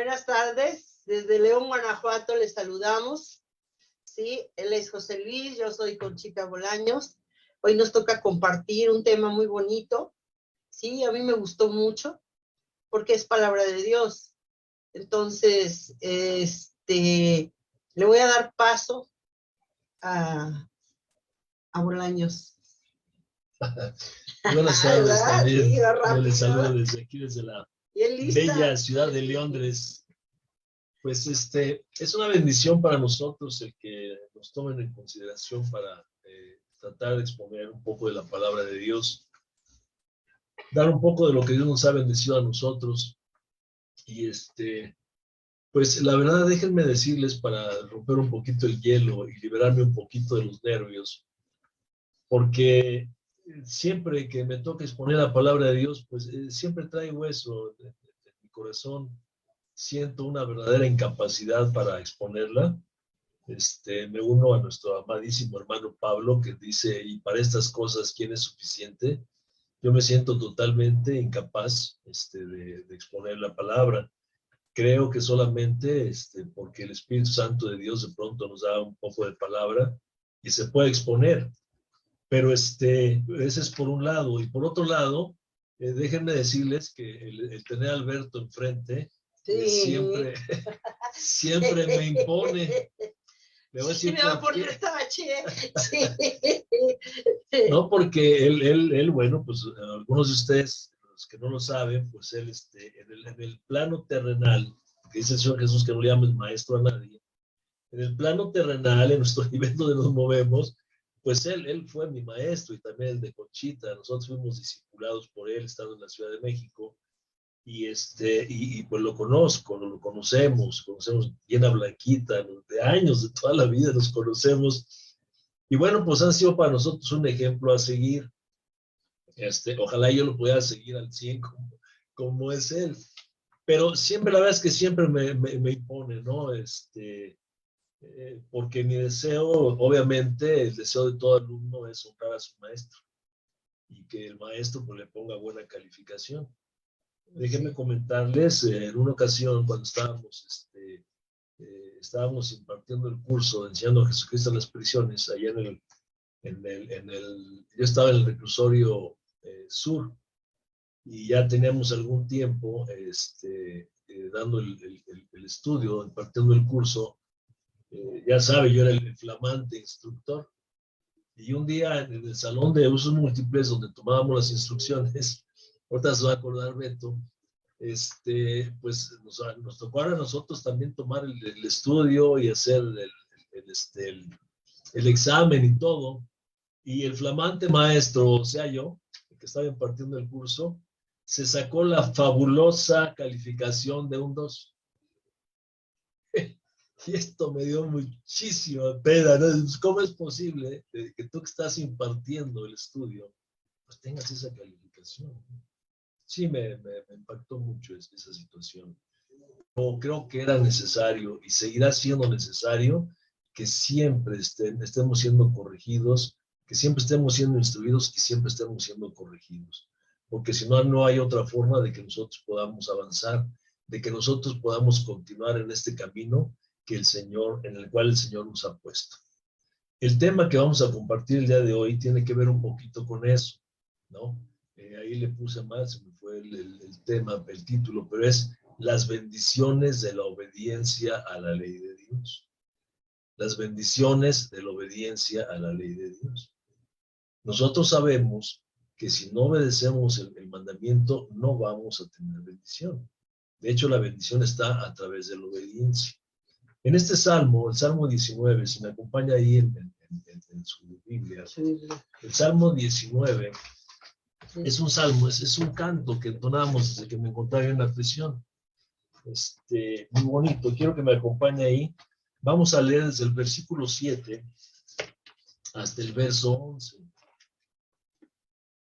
Buenas tardes, desde León, Guanajuato les saludamos. Sí, él es José Luis, yo soy Conchita Bolaños. Hoy nos toca compartir un tema muy bonito. Sí, a mí me gustó mucho porque es palabra de Dios. Entonces, le voy a dar paso a Bolaños. Buenas tardes también. Sí, yo les saludo desde aquí, desde la bella ciudad de Londres. Pues es una bendición para nosotros el que nos tomen en consideración para tratar de exponer un poco de la palabra de Dios, dar un poco de lo que Dios nos ha bendecido a nosotros. Y pues la verdad, déjenme decirles para romper un poquito el hielo y liberarme un poquito de los nervios, porque siempre que me toca exponer la palabra de Dios, pues siempre traigo eso de mi corazón. Siento una verdadera incapacidad para exponerla. Me uno a nuestro amadísimo hermano Pablo, que dice, y para estas cosas, ¿quién es suficiente? Yo me siento totalmente incapaz de exponer la palabra. Creo que solamente porque el Espíritu Santo de Dios de pronto nos da un poco de palabra y se puede exponer. Pero ese es por un lado. Y por otro lado, déjenme decirles que el tener a Alberto enfrente siempre, siempre me impone. Le voy a decir por qué. No, porque él, bueno, pues algunos de ustedes, los que no lo saben, pues él, en el plano terrenal, que dice el Señor Jesús que no le llames maestro a nadie, en el plano terrenal, en nuestro nivel donde nos movemos, pues él fue mi maestro y también el de Conchita. Nosotros fuimos discipulados por él, estando en la Ciudad de México. Y pues lo conocemos bien a Blanquita, de años, de toda la vida nos conocemos. Y bueno, pues han sido para nosotros un ejemplo a seguir. Ojalá yo lo pudiera seguir al 100 como es él. Pero siempre, la verdad es que siempre me impone, ¿no? Porque mi deseo, obviamente, el deseo de todo alumno es honrar a su maestro y que el maestro pues, le ponga buena calificación. Déjenme comentarles, en una ocasión cuando estábamos impartiendo el curso Enseñando a Jesucristo en las prisiones, allá yo estaba en el reclusorio sur y ya teníamos algún tiempo dando el estudio, impartiendo el curso. Ya sabe, yo era el flamante instructor. Y un día en el salón de usos múltiples donde tomábamos las instrucciones, ahorita se va a acordar Beto, pues nos tocó a nosotros también tomar el estudio y hacer el examen y todo. Y el flamante maestro, o sea yo, el que estaba impartiendo el curso, se sacó la fabulosa calificación de un 2. Y esto me dio muchísima pena, ¿no? ¿Cómo es posible que tú que estás impartiendo el estudio, pues tengas esa calificación? Sí, me impactó mucho esa situación. Pero creo que era necesario y seguirá siendo necesario que siempre estemos siendo corregidos, que siempre estemos siendo instruidos y siempre estemos siendo corregidos. Porque si no, no hay otra forma de que nosotros podamos avanzar, de que nosotros podamos continuar en este camino en el cual el Señor nos ha puesto. El tema que vamos a compartir el día de hoy tiene que ver un poquito con eso, ¿no? Ahí le puse mal, se me fue el tema, el título, pero es las bendiciones de la obediencia a la ley de Dios. Las bendiciones de la obediencia a la ley de Dios. Nosotros sabemos que si no obedecemos el mandamiento, no vamos a tener bendición. De hecho, la bendición está a través de la obediencia. En este salmo, el Salmo 19, si me acompaña ahí en su Biblia, el Salmo 19 es un salmo, es un canto que entonamos desde que me encontraba en la prisión. Muy bonito, quiero que me acompañe ahí. Vamos a leer desde el versículo 7 hasta el verso 11.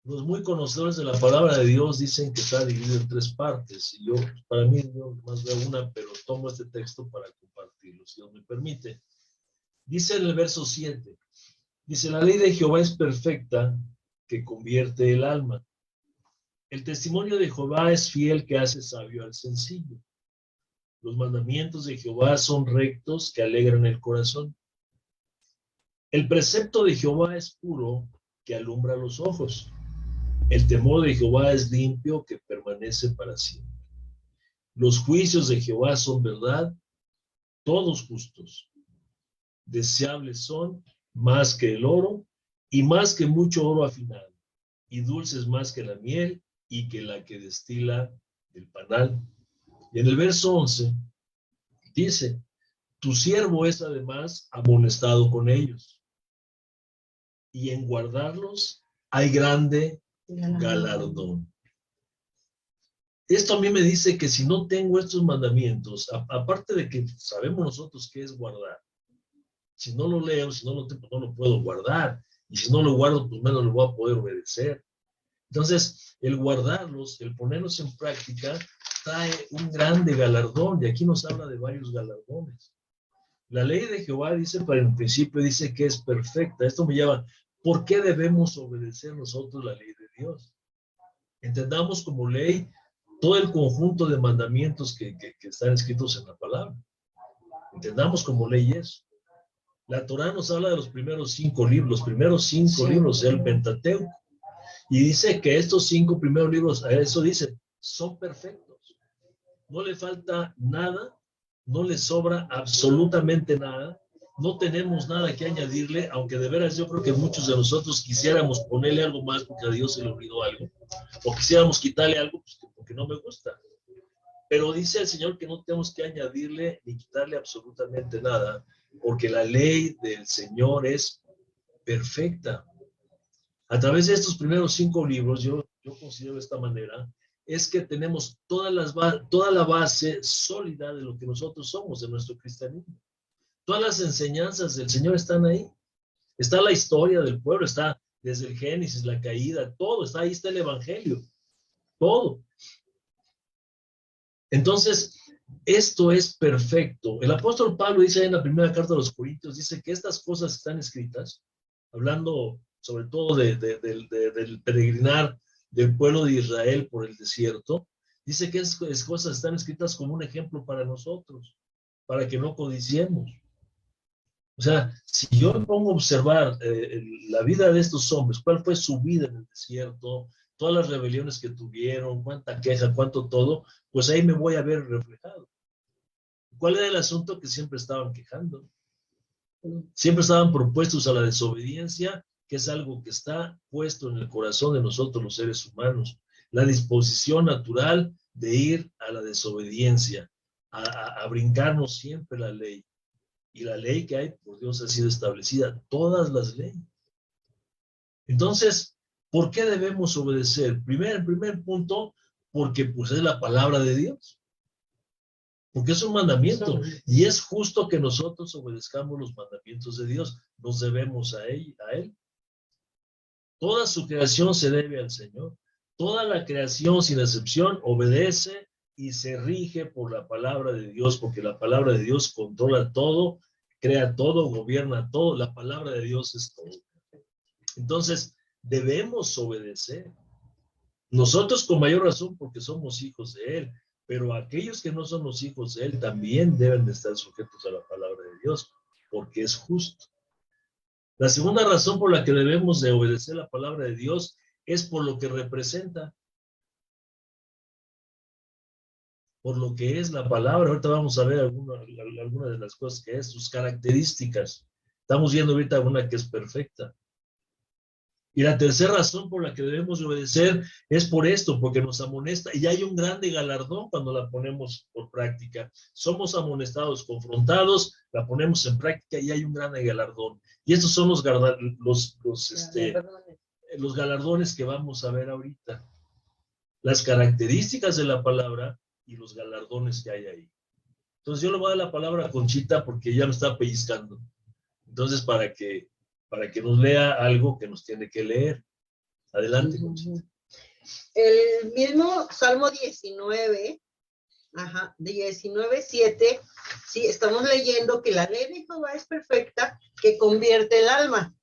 Los muy conocedores de la palabra de Dios dicen que está dividido en 3 partes. Y para mí, yo más veo una, pero tomo este texto para compartirlo, si Dios me permite. Dice en el verso 7, dice, la ley de Jehová es perfecta, que convierte el alma. El testimonio de Jehová es fiel, que hace sabio al sencillo. Los mandamientos de Jehová son rectos que alegran el corazón. El precepto de Jehová es puro que alumbra los ojos. El temor de Jehová es limpio que permanece para siempre. Los juicios de Jehová son verdad, todos justos. Deseables son más que el oro y más que mucho oro afinado, y dulces más que la miel y que la que destila el panal. Y en el verso 11 dice, tu siervo es además amonestado con ellos, y en guardarlos hay grande galardón. Esto a mí me dice que si no tengo estos mandamientos, aparte de que sabemos nosotros qué es guardar, si no lo leo, si no lo tengo, no lo puedo guardar, y si no lo guardo, pues menos lo voy a poder obedecer. Entonces, el guardarlos, el ponerlos en práctica, trae un grande galardón, y aquí nos habla de varios galardones. La ley de Jehová dice, para el principio dice que es perfecta. Esto me lleva, ¿por qué debemos obedecer nosotros la ley de Dios? Entendamos como ley todo el conjunto de mandamientos que están escritos en la palabra. Entendamos como ley eso. La Torá nos habla de los primeros 5 libros, del Pentateuco. Y dice que estos 5 primeros libros, eso dice, son perfectos. No le falta nada, no le sobra absolutamente nada. No tenemos nada que añadirle, aunque de veras yo creo que muchos de nosotros quisiéramos ponerle algo más porque a Dios se le olvidó algo. O quisiéramos quitarle algo pues, porque no me gusta. Pero dice el Señor que no tenemos que añadirle ni quitarle absolutamente nada, porque la ley del Señor es perfecta. A través de estos primeros 5 libros, yo considero de esta manera, es que tenemos toda la base sólida de lo que nosotros somos, de nuestro cristianismo. Todas las enseñanzas del Señor están ahí. Está la historia del pueblo, está desde el Génesis, la caída, todo está ahí, está el Evangelio, todo. Entonces, esto es perfecto. El apóstol Pablo dice ahí en la primera carta a los Corintios, dice que estas cosas están escritas, hablando sobre todo del peregrinar del pueblo de Israel por el desierto, dice que esas cosas están escritas como un ejemplo para nosotros, para que no codiciemos. O sea, si yo me pongo a observar la vida de estos hombres, cuál fue su vida en el desierto, todas las rebeliones que tuvieron, cuánta queja, cuánto todo, pues ahí me voy a ver reflejado. ¿Cuál era el asunto? Que siempre estaban quejando. Siempre estaban propuestos a la desobediencia, que es algo que está puesto en el corazón de nosotros los seres humanos. La disposición natural de ir a la desobediencia, a brincarnos siempre la ley. Y la ley que hay por Dios ha sido establecida, todas las leyes. Entonces, ¿por qué debemos obedecer? El primer punto, porque pues es la palabra de Dios. Porque es un mandamiento. Y es justo que nosotros obedezcamos los mandamientos de Dios. Nos debemos a Él. Toda su creación se debe al Señor. Toda la creación, sin excepción, obedece y se rige por la palabra de Dios, porque la palabra de Dios controla todo, crea todo, gobierna todo. La palabra de Dios es todo. Entonces, debemos obedecer. Nosotros con mayor razón porque somos hijos de Él, pero aquellos que no son los hijos de Él también deben de estar sujetos a la palabra de Dios, porque es justo. La segunda razón por la que debemos de obedecer la palabra de Dios es por lo que representa, por lo que es la palabra. Ahorita vamos a ver algunas de las cosas que es, sus características. Estamos viendo ahorita una que es perfecta. Y la tercera razón por la que debemos obedecer es por esto, porque nos amonesta y hay un grande galardón cuando la ponemos por práctica. Somos amonestados, confrontados, la ponemos en práctica y hay un grande galardón. Y estos son los galardones que vamos a ver ahorita. Las características de la palabra y los galardones que hay ahí. Entonces yo le voy a dar la palabra a Conchita porque ya me está pellizcando. Entonces para que nos lea algo que nos tiene que leer. Adelante, Conchita. El mismo Salmo 19, 19:7, sí, estamos leyendo que la ley de Jehová es perfecta, que convierte el alma.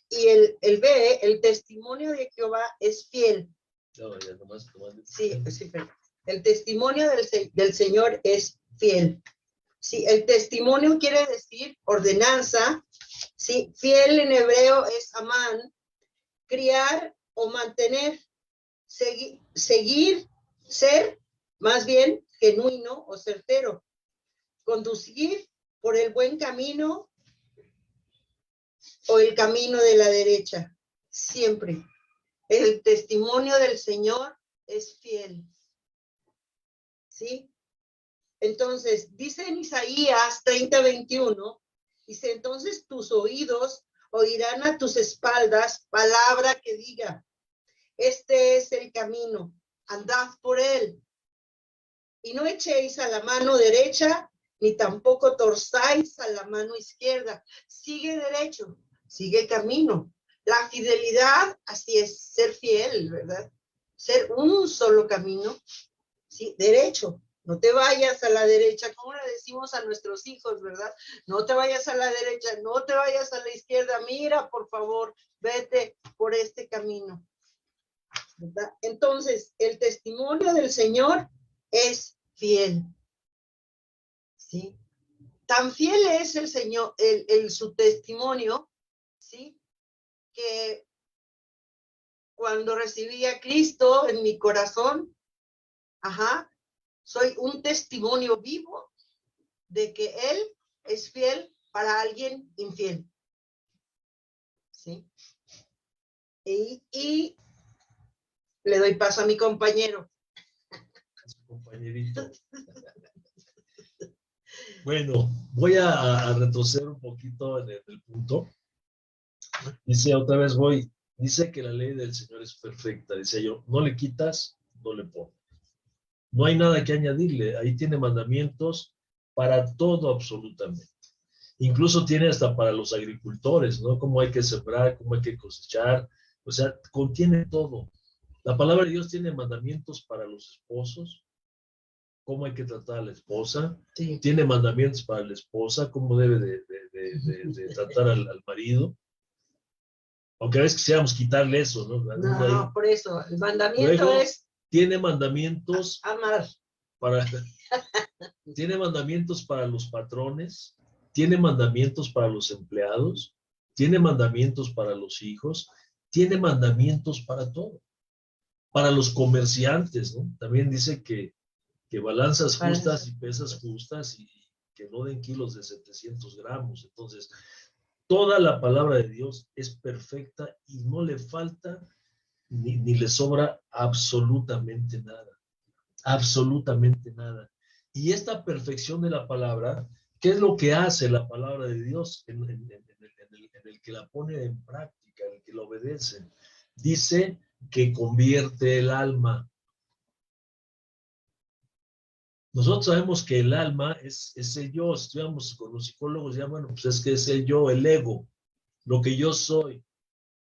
Y el B, el testimonio de Jehová es fiel. No, ya nomás. Sí, sí, pero El testimonio del Señor es fiel. Sí, el testimonio quiere decir ordenanza. Sí, fiel en hebreo es amán, criar o mantener, seguir, ser, más bien genuino o certero, conducir por el buen camino o el camino de la derecha. Siempre. El testimonio del Señor es fiel. ¿Sí? Entonces, dice en Isaías 30:21, dice, entonces tus oídos oirán a tus espaldas palabra que diga, este es el camino, andad por él. Y no echéis a la mano derecha, ni tampoco torzáis a la mano izquierda. Sigue derecho, sigue el camino. La fidelidad, así es, ser fiel, ¿verdad? Ser un solo camino, sí, derecho. No te vayas a la derecha, como le decimos a nuestros hijos, ¿verdad? No te vayas a la derecha, no te vayas a la izquierda. Mira, por favor, vete por este camino, ¿verdad? Entonces, el testimonio del Señor es fiel, ¿sí? Tan fiel es el Señor, su testimonio, ¿sí? Que cuando recibí a Cristo en mi corazón, soy un testimonio vivo de que Él es fiel para alguien infiel, ¿sí? Y le doy paso a mi compañero. Compañerito. Bueno, voy a retroceder un poquito en el punto. Dice, otra vez dice que la ley del Señor es perfecta. Dice yo, no le quitas, no le pones. No hay nada que añadirle. Ahí tiene mandamientos para todo absolutamente. Incluso tiene hasta para los agricultores, ¿no? Cómo hay que sembrar, cómo hay que cosechar. O sea, contiene todo. La palabra de Dios tiene mandamientos para los esposos, cómo hay que tratar a la esposa. Sí. Tiene mandamientos para la esposa, cómo debe de tratar al marido. Aunque a veces quisiéramos quitarle eso, ¿no? No, por eso, el mandamiento luego, es... Tiene mandamientos... Amar. Tiene mandamientos para los patrones, tiene mandamientos para los empleados, tiene mandamientos para los hijos, tiene mandamientos para todo. Para los comerciantes, ¿no? También dice que balanzas justas y pesas justas y que no den kilos de 700 gramos. Entonces, toda la palabra de Dios es perfecta y no le falta ni le sobra absolutamente nada. Absolutamente nada. Y esta perfección de la palabra, ¿qué es lo que hace la palabra de Dios en el que la pone en práctica, en el que la obedece? Dice que convierte el alma. Nosotros sabemos que el alma es el yo. Estudiamos con los psicólogos, ya bueno, pues es que es el yo, el ego, lo que yo soy,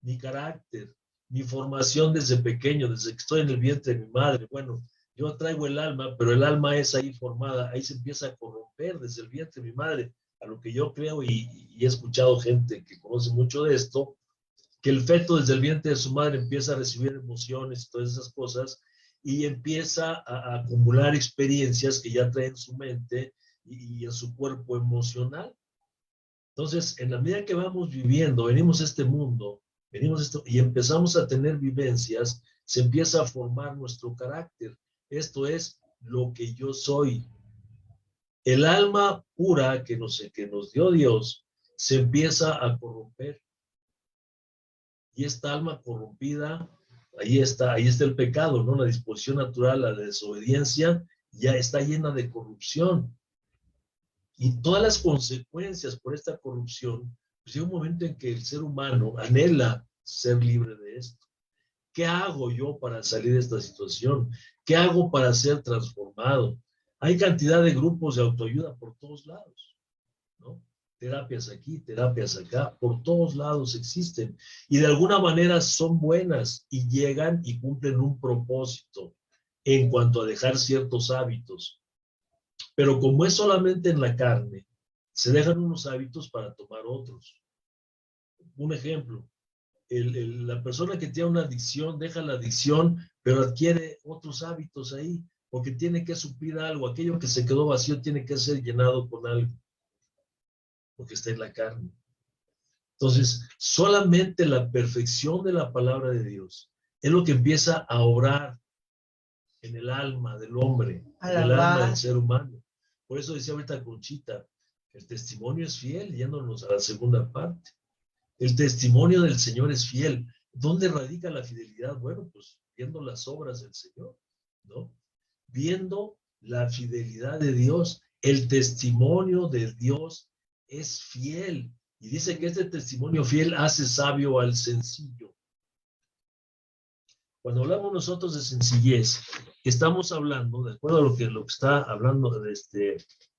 mi carácter, mi formación desde pequeño, desde que estoy en el vientre de mi madre. Bueno, yo traigo el alma, pero el alma es ahí formada, ahí se empieza a corromper desde el vientre de mi madre, a lo que yo creo y he escuchado gente que conoce mucho de esto, que el feto desde el vientre de su madre empieza a recibir emociones y todas esas cosas y empieza a acumular experiencias que ya trae en su mente y en su cuerpo emocional. Entonces, en la medida que vamos viviendo, venimos a este mundo, y empezamos a tener vivencias, se empieza a formar nuestro carácter. Esto es lo que yo soy. El alma pura que nos dio Dios se empieza a corromper. Y esta alma corrompida, ahí está el pecado, ¿no? La disposición natural, la desobediencia, ya está llena de corrupción. Y todas las consecuencias por esta corrupción, pues llega un momento en que el ser humano anhela ser libre de esto. ¿Qué hago yo para salir de esta situación? ¿Qué hago para ser transformado? Hay cantidad de grupos de autoayuda por todos lados, ¿no? Terapias aquí, terapias acá, por todos lados existen. Y de alguna manera son buenas y llegan y cumplen un propósito en cuanto a dejar ciertos hábitos. Pero como es solamente en la carne, se dejan unos hábitos para tomar otros. Un ejemplo, la persona que tiene una adicción deja la adicción, pero adquiere otros hábitos ahí. porque tiene que suplir algo. Aquello que se quedó vacío tiene que ser llenado con algo, porque está en la carne. Entonces, solamente la perfección de la palabra de Dios es lo que empieza a obrar en el alma del hombre, en el alma del ser humano. Por eso decía ahorita Conchita, el testimonio es fiel, yéndonos a la segunda parte. El testimonio del Señor es fiel. ¿Dónde radica la fidelidad? Bueno, pues viendo las obras del Señor, ¿no? Viendo la fidelidad de Dios. El testimonio de Dios es fiel. Y dice que este testimonio fiel hace sabio al sencillo. Cuando hablamos nosotros de sencillez, estamos hablando, de acuerdo a lo que está hablando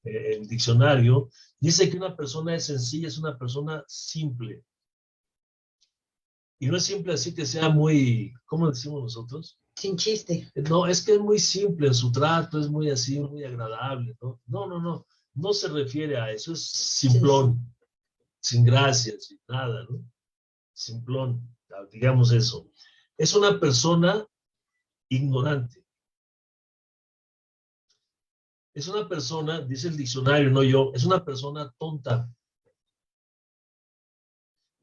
el diccionario, dice que una persona es sencilla, es una persona simple. Y no es simple así que sea muy, ¿cómo decimos nosotros? Sin chiste. No, es que es muy simple en su trato, es muy así, muy agradable, ¿no? No. No se refiere a eso, es simplón, sin gracia, sin nada, ¿no? Simplón, digamos eso. Es una persona ignorante. Es una persona, dice el diccionario, no yo, es una persona tonta.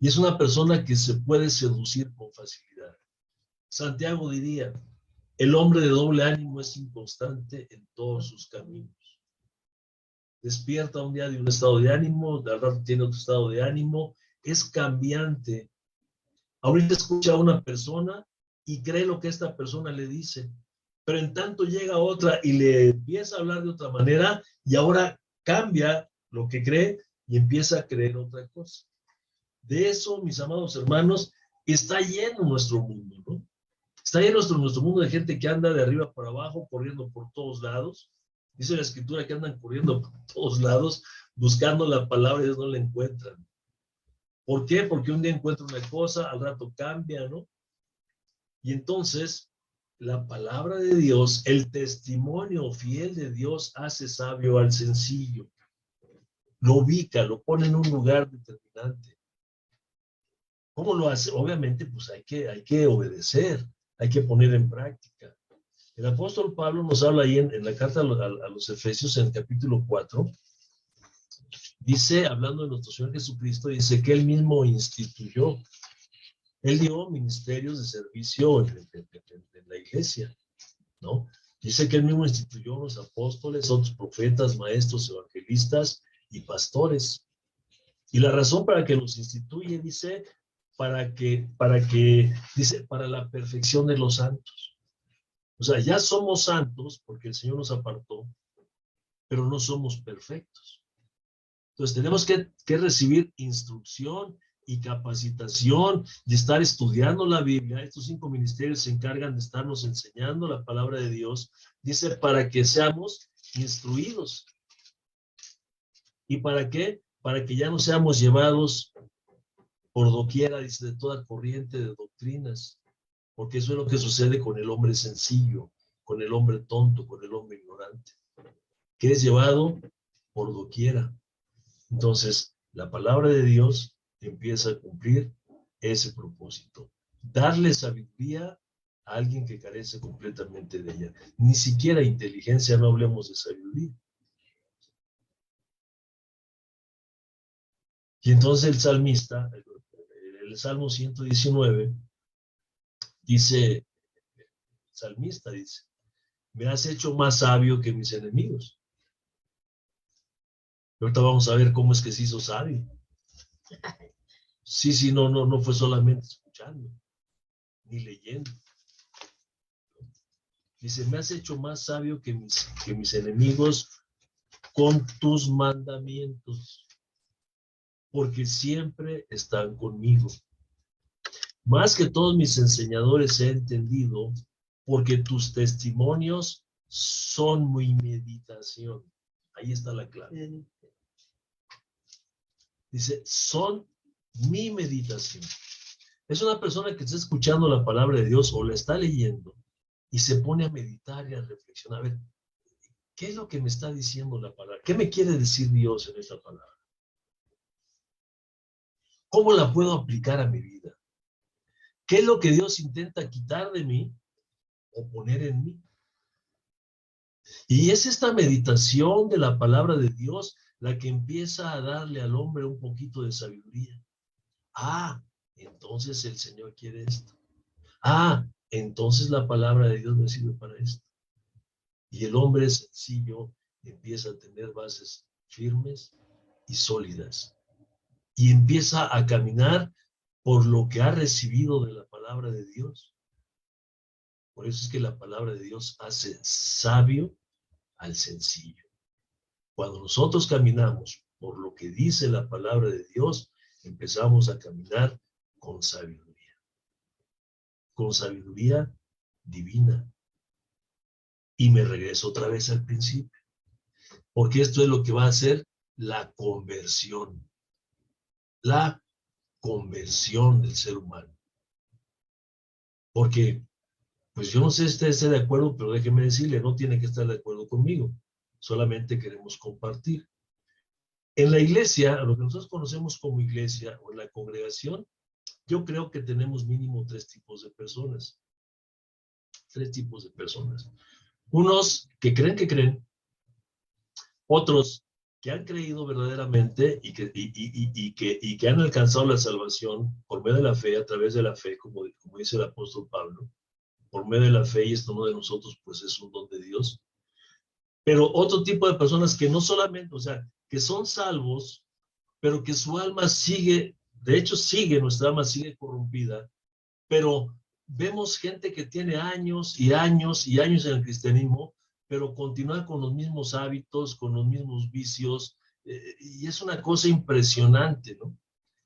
Y es una persona que se puede seducir con facilidad. Santiago diría, el hombre de doble ánimo es inconstante en todos sus caminos. Despierta un día de un estado de ánimo, de al rato tiene otro estado de ánimo, es cambiante. Ahorita escucha a una persona y cree lo que esta persona le dice, pero en tanto llega otra y le empieza a hablar de otra manera y ahora cambia lo que cree y empieza a creer otra cosa. De eso, mis amados hermanos, está lleno nuestro mundo, ¿no? Está lleno nuestro mundo de gente que anda de arriba para abajo, corriendo por todos lados. Dice la Escritura que andan corriendo por todos lados, buscando la palabra y ellos no la encuentran. ¿Por qué? Porque un día encuentra una cosa, al rato cambia, ¿no? Y entonces, la palabra de Dios, el testimonio fiel de Dios hace sabio al sencillo. Lo ubica, lo pone en un lugar determinante. ¿Cómo lo hace? Obviamente, pues hay que obedecer, hay que poner en práctica. El apóstol Pablo nos habla ahí en la carta a los Efesios, en el capítulo 4, dice, hablando de nuestro Señor Jesucristo, dice que él mismo instituyó, él dio ministerios de servicio en la iglesia, ¿no? Dice que él mismo instituyó los apóstoles, otros profetas, maestros, evangelistas y pastores. Y la razón para que los instituye, dice, para la perfección de los santos. O sea, ya somos santos porque el Señor nos apartó, pero no somos perfectos. Entonces tenemos que recibir instrucción y capacitación, de estar estudiando la Biblia. Estos 5 ministerios se encargan de estarnos enseñando la palabra de Dios. Dice, para que seamos instruidos. ¿Y para qué? Para que ya no seamos llevados por doquiera, dice, de toda corriente de doctrinas. Porque eso es lo que sucede con el hombre sencillo, con el hombre tonto, con el hombre ignorante, que es llevado por doquiera. Entonces, la palabra de Dios empieza a cumplir ese propósito. Darle sabiduría a alguien que carece completamente de ella. Ni siquiera inteligencia, no hablemos de sabiduría. Y entonces el salmista, el Salmo 119, dice, el salmista dice, me has hecho más sabio que mis enemigos. Y ahorita vamos a ver cómo es que se hizo sabio. Sí, no fue solamente escuchando, ni leyendo. Dice, me has hecho más sabio que mis enemigos con tus mandamientos, porque siempre están conmigo. Más que todos mis enseñadores he entendido, porque tus testimonios son mi meditación. Ahí está la clave. Dice, son mi meditación. Es una persona que está escuchando la palabra de Dios o la está leyendo y se pone a meditar y a reflexionar. A ver, ¿qué es lo que me está diciendo la palabra? ¿Qué me quiere decir Dios en esta palabra? ¿Cómo la puedo aplicar a mi vida? ¿Qué es lo que Dios intenta quitar de mí o poner en mí? Y es esta meditación de la palabra de Dios la que empieza a darle al hombre un poquito de sabiduría. Ah, entonces el Señor quiere esto. Ah, entonces la palabra de Dios me sirve para esto. Y el hombre sencillo empieza a tener bases firmes y sólidas. Y empieza a caminar por lo que ha recibido de la palabra de Dios. Por eso es que la palabra de Dios hace sabio al sencillo. Cuando nosotros caminamos por lo que dice la palabra de Dios, empezamos a caminar con sabiduría divina. Y me regreso otra vez al principio, porque esto es lo que va a hacer la conversión del ser humano. Porque, pues yo no sé si usted esté de acuerdo, pero déjeme decirle, no tiene que estar de acuerdo conmigo, solamente queremos compartir. En la iglesia, lo que nosotros conocemos como iglesia o en la congregación, yo creo que tenemos mínimo tres tipos de personas. Unos que creen, otros que han creído verdaderamente y que han alcanzado la salvación por medio de la fe, a través de la fe, como dice el apóstol Pablo, por medio de la fe, y esto no de nosotros, pues es un don de Dios. Pero otro tipo de personas que no solamente, o sea, que son salvos, pero que su alma sigue, de hecho nuestra alma sigue corrompida, pero vemos gente que tiene años y años y años en el cristianismo, pero continúa con los mismos hábitos, con los mismos vicios, y es una cosa impresionante, ¿no?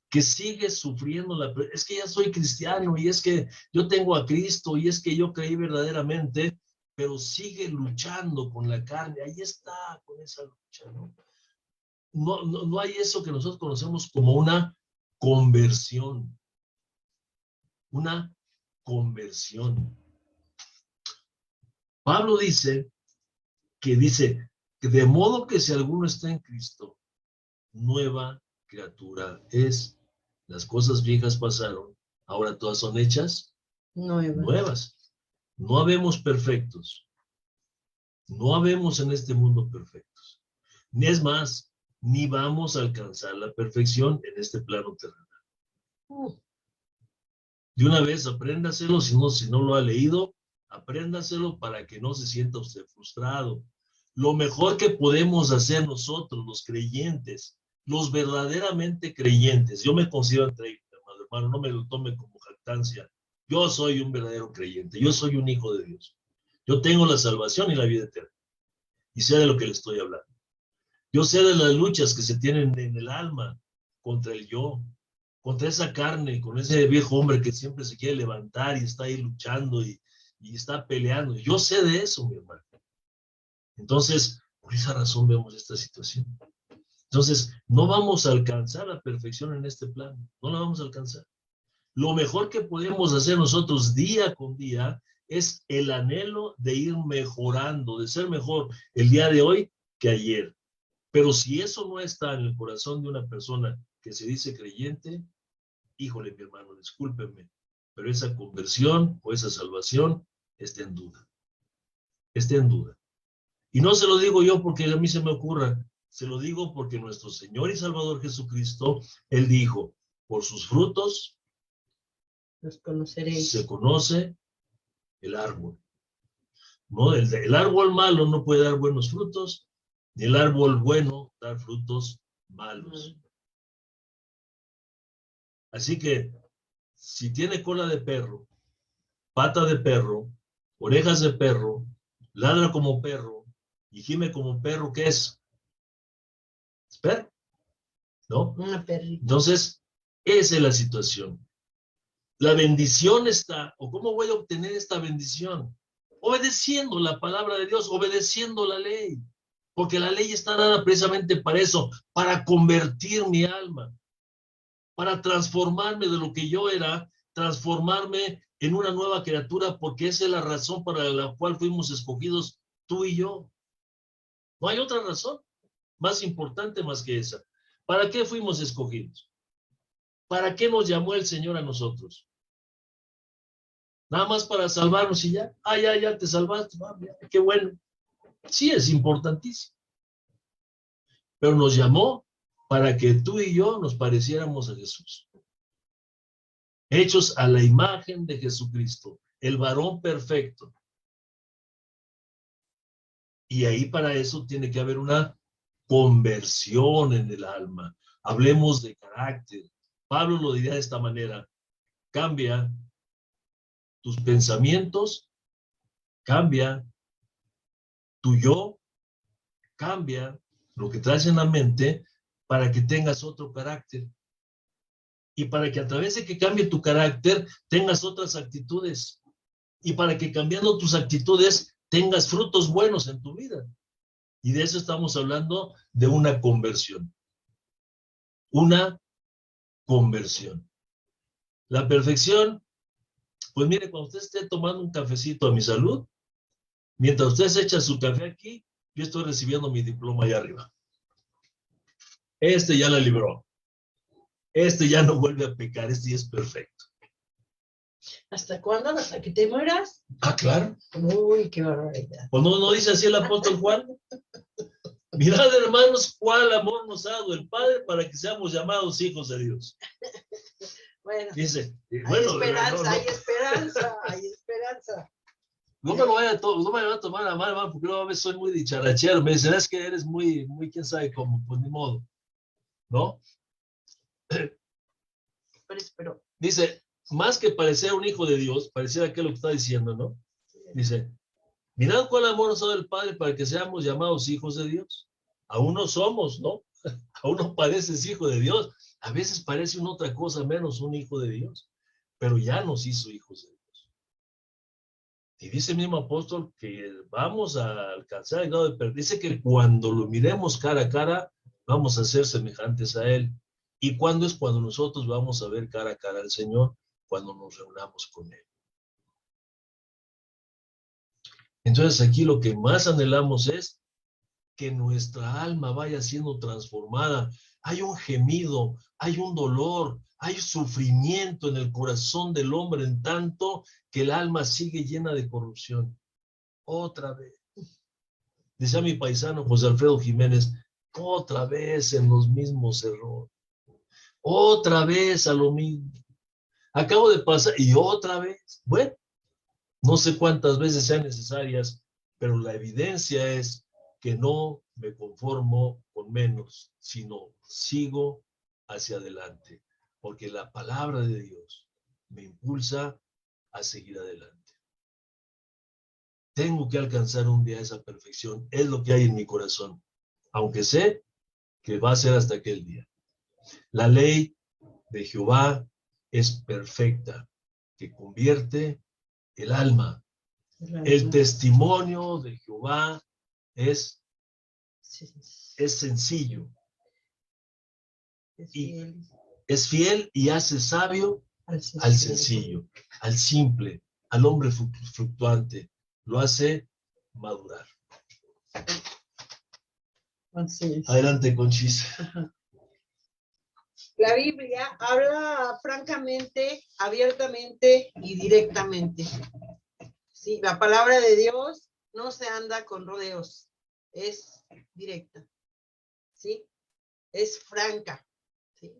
Que sigue sufriendo es que ya soy cristiano, y es que yo tengo a Cristo, y es que yo creí verdaderamente, pero sigue luchando con la carne, ahí está, con esa lucha, ¿no? No hay eso que nosotros conocemos como una conversión. Una conversión. Pablo dice que de modo que si alguno está en Cristo, nueva criatura es. Las cosas viejas pasaron, ahora todas son hechas nuevas. No habemos perfectos. No habemos en este mundo perfectos. Ni es más, ni vamos a alcanzar la perfección en este plano terrenal. De una vez, apréndaselo, si no lo ha leído, apréndaselo para que no se sienta usted frustrado. Lo mejor que podemos hacer nosotros, los creyentes, los verdaderamente creyentes, yo me considero hermano, no me lo tome como jactancia. Yo soy un verdadero creyente, yo soy un hijo de Dios. Yo tengo la salvación y la vida eterna. Y sé de lo que le estoy hablando. Yo sé de las luchas que se tienen en el alma contra el yo, contra esa carne, con ese viejo hombre que siempre se quiere levantar y está ahí luchando y está peleando. Yo sé de eso, mi hermano. Entonces, por esa razón vemos esta situación. Entonces, no vamos a alcanzar la perfección en este plano. No la vamos a alcanzar. Lo mejor que podemos hacer nosotros día con día es el anhelo de ir mejorando, de ser mejor el día de hoy que ayer. Pero si eso no está en el corazón de una persona que se dice creyente, híjole, mi hermano, discúlpeme, pero esa conversión o esa salvación está en duda. Está en duda. Y no se lo digo yo porque a mí se me ocurra, se lo digo porque nuestro Señor y Salvador Jesucristo, Él dijo, por sus frutos los conoceréis. Se conoce el árbol. ¿No? El árbol malo no puede dar buenos frutos, ni el árbol bueno dar frutos malos. Así que, si tiene cola de perro, pata de perro, orejas de perro, ladra como perro y gime como perro, ¿qué es? ¿Espera? ¿No? Una perrita. Entonces, esa es la situación. La bendición está, ¿o cómo voy a obtener esta bendición? Obedeciendo la palabra de Dios, obedeciendo la ley. Porque la ley está dada precisamente para eso, para convertir mi alma, para transformarme de lo que yo era, transformarme en una nueva criatura, porque esa es la razón para la cual fuimos escogidos tú y yo. No hay otra razón más importante más que esa. ¿Para qué fuimos escogidos? ¿Para qué nos llamó el Señor a nosotros? Nada más para salvarnos y ya. Ya te salvaste, qué bueno. Sí, es importantísimo. Pero nos llamó para que tú y yo nos pareciéramos a Jesús. Hechos a la imagen de Jesucristo, el varón perfecto. Y ahí para eso tiene que haber una conversión en el alma. Hablemos de carácter. Pablo lo diría de esta manera: cambia tus pensamientos, cambia tu yo, cambia lo que traes en la mente para que tengas otro carácter. Y para que a través de que cambie tu carácter, tengas otras actitudes. Y para que cambiando tus actitudes, tengas frutos buenos en tu vida. Y de eso estamos hablando, de una conversión. Una conversión. La perfección, pues mire, cuando usted esté tomando un cafecito a mi salud, mientras usted se echa su café aquí, yo estoy recibiendo mi diploma allá arriba. Este ya la libró. Este ya no vuelve a pecar, este ya es perfecto. ¿Hasta cuándo? ¿Hasta que te mueras? Ah, claro. Uy, qué barbaridad. Pues no dice así el apóstol Juan. Mirad, hermanos, cuál amor nos ha dado el Padre para que seamos llamados hijos de Dios. Bueno, dice, hay esperanza, hay esperanza, hay esperanza. No me lo vaya a tomar a mal, hermano, porque luego a veces soy muy dicharachero. Me dicen, es que eres muy, quién sabe cómo, pues ni modo, ¿no? Pero, Dice, más que parecer un hijo de Dios, pareciera que es lo que está diciendo, ¿no? Dice, mirad cuál amor nos ha dado el Padre para que seamos llamados hijos de Dios. Aún no somos, ¿no? Aún no pareces hijo de Dios. A veces parece una otra cosa menos un hijo de Dios, pero ya nos hizo hijos de Dios. Y dice el mismo apóstol que vamos a alcanzar el grado de perdón. Dice que cuando lo miremos cara a cara, vamos a ser semejantes a Él. ¿Y cuándo es cuando nosotros vamos a ver cara a cara al Señor? Cuando nos reunamos con Él. Entonces aquí lo que más anhelamos es que nuestra alma vaya siendo transformada. Hay un gemido, hay un dolor, hay sufrimiento en el corazón del hombre, en tanto que el alma sigue llena de corrupción. Otra vez. Decía mi paisano José Alfredo Jiménez, otra vez en los mismos errores. Otra vez a lo mismo. Acabo de pasar y otra vez. Bueno, no sé cuántas veces sean necesarias, pero la evidencia es que no me conformo con menos, sino sigo hacia adelante, porque la palabra de Dios me impulsa a seguir adelante. Tengo que alcanzar un día esa perfección, es lo que hay en mi corazón, aunque sé que va a ser hasta aquel día. La ley de Jehová es perfecta, que convierte el alma. El testimonio de Jehová es sencillo. Y es fiel y hace sabio al sencillo, al simple, al hombre fluctuante. Lo hace madurar. Adelante, Conchis. La Biblia habla francamente, abiertamente y directamente. Sí, la palabra de Dios no se anda con rodeos, es directa, ¿sí? Es franca, ¿sí?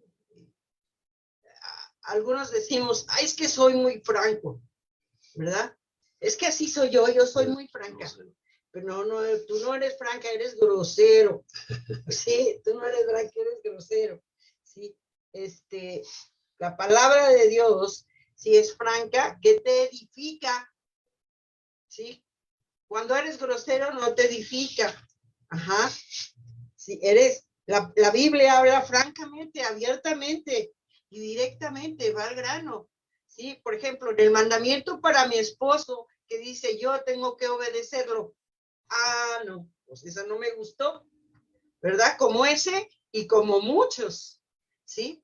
Algunos decimos, ay, es que soy muy franco, ¿verdad? Es que así soy yo soy muy franca. Pero no, tú no eres franca, eres grosero. Sí, tú no eres franca, eres grosero. Sí, la palabra de Dios, si es franca, que te edifica. ¿Sí? Cuando eres grosero no te edifica. Ajá. Si eres, la Biblia habla francamente, abiertamente y directamente, va al grano. ¿Sí? Por ejemplo, en el mandamiento para mi esposo, que dice yo tengo que obedecerlo. Ah, no, pues esa no me gustó, ¿verdad? Como ese y como muchos, ¿sí?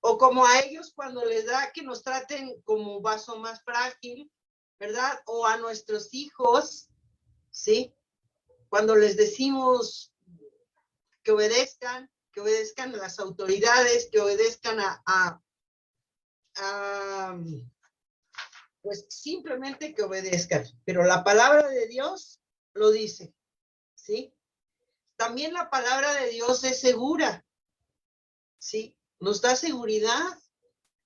O como a ellos cuando les da que nos traten como vaso más frágil, ¿verdad? O a nuestros hijos, ¿sí? Cuando les decimos que obedezcan a las autoridades, que obedezcan pues simplemente que obedezcan. Pero la palabra de Dios lo dice. ¿sí? También la palabra de Dios es segura, ¿sí? Nos da seguridad,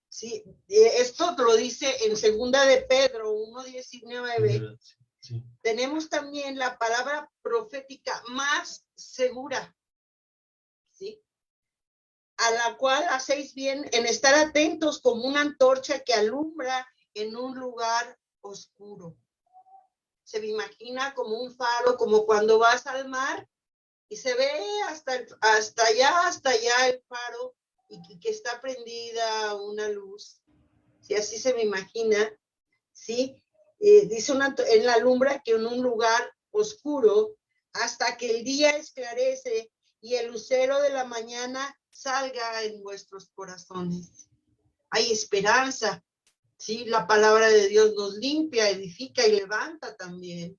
¿sí? Esto lo dice en 2 de Pedro 1:19. Sí. Tenemos también la palabra profética más segura, ¿sí? A la cual hacéis bien en estar atentos como una antorcha que alumbra en un lugar oscuro. Se me imagina como un faro, como cuando vas al mar y se ve hasta allá el faro y que está prendida una luz. Sí, así se me imagina, ¿sí? Dice en la alumbra que en un lugar oscuro hasta que el día esclarece y el lucero de la mañana salga en vuestros corazones. Hay esperanza, ¿sí? La palabra de Dios nos limpia, edifica y levanta también.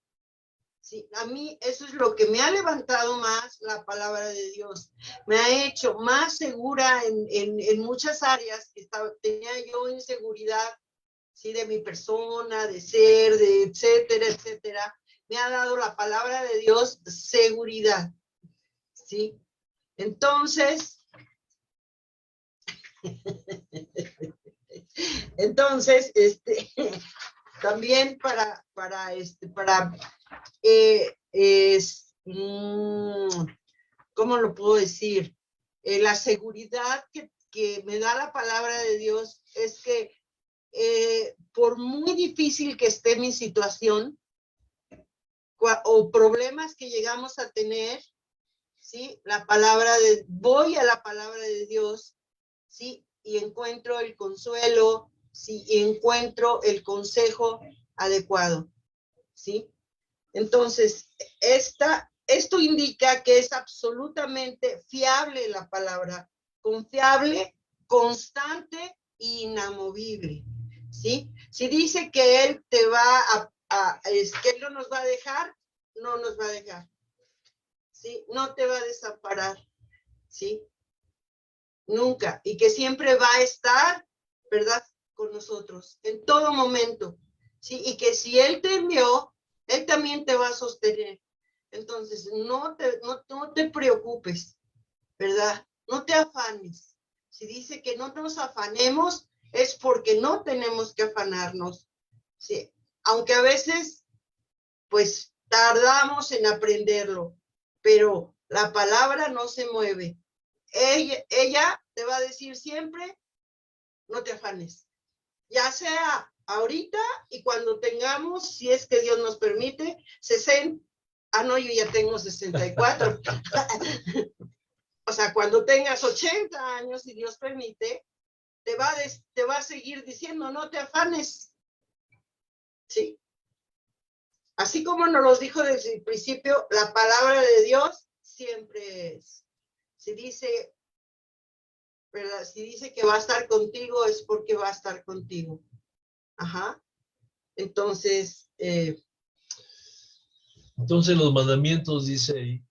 Sí, a mí eso es lo que me ha levantado más, la palabra de Dios. Me ha hecho más segura en muchas áreas que tenía yo inseguridad, ¿sí? De mi persona, de ser, de etcétera, etcétera. Me ha dado la palabra de Dios seguridad, ¿sí? Entonces, también ¿cómo lo puedo decir? La seguridad que me da la palabra de Dios es que por muy difícil que esté mi situación o problemas que llegamos a tener, ¿sí? Voy a la palabra de Dios, ¿sí? Y encuentro el consuelo, ¿sí? Y encuentro el consejo adecuado, ¿sí? Entonces, esto indica que es absolutamente fiable la palabra, confiable, constante e inamovible, ¿sí? Si dice que Él te va que Él no nos va a dejar, no nos va a dejar, ¿sí? No te va a desamparar, ¿sí? Nunca. Y que siempre va a estar, ¿verdad? Con nosotros, en todo momento, ¿sí? Y que si Él te envió, Él también te va a sostener. Entonces, no te preocupes, ¿verdad? No te afanes. Si dice que no nos afanemos, es porque no tenemos que afanarnos, ¿sí? Aunque a veces, pues, tardamos en aprenderlo, pero la palabra no se mueve. Ella te va a decir siempre, no te afanes. Ya sea ahorita y cuando tengamos, si es que Dios nos permite, 60. No, yo ya tengo 64. O sea, cuando tengas 80 años, si Dios permite, te va a seguir diciendo, no te afanes. Sí. Así como nos lo dijo desde el principio, la palabra de Dios siempre es. Si dice, ¿verdad? Si dice que va a estar contigo, es porque va a estar contigo. Ajá. Entonces, los mandamientos, dice ahí,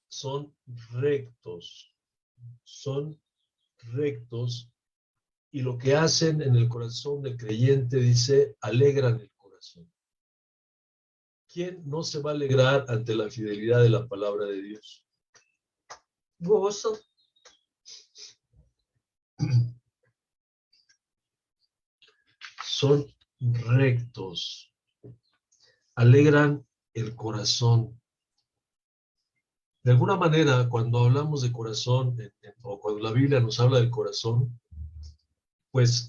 son rectos, y lo que hacen en el corazón del creyente, dice, alegran el corazón. ¿Quién no se va a alegrar ante la fidelidad de la palabra de Dios? gozo. Son rectos, alegran el corazón. De alguna manera, cuando hablamos de corazón, o cuando la Biblia nos habla del corazón, pues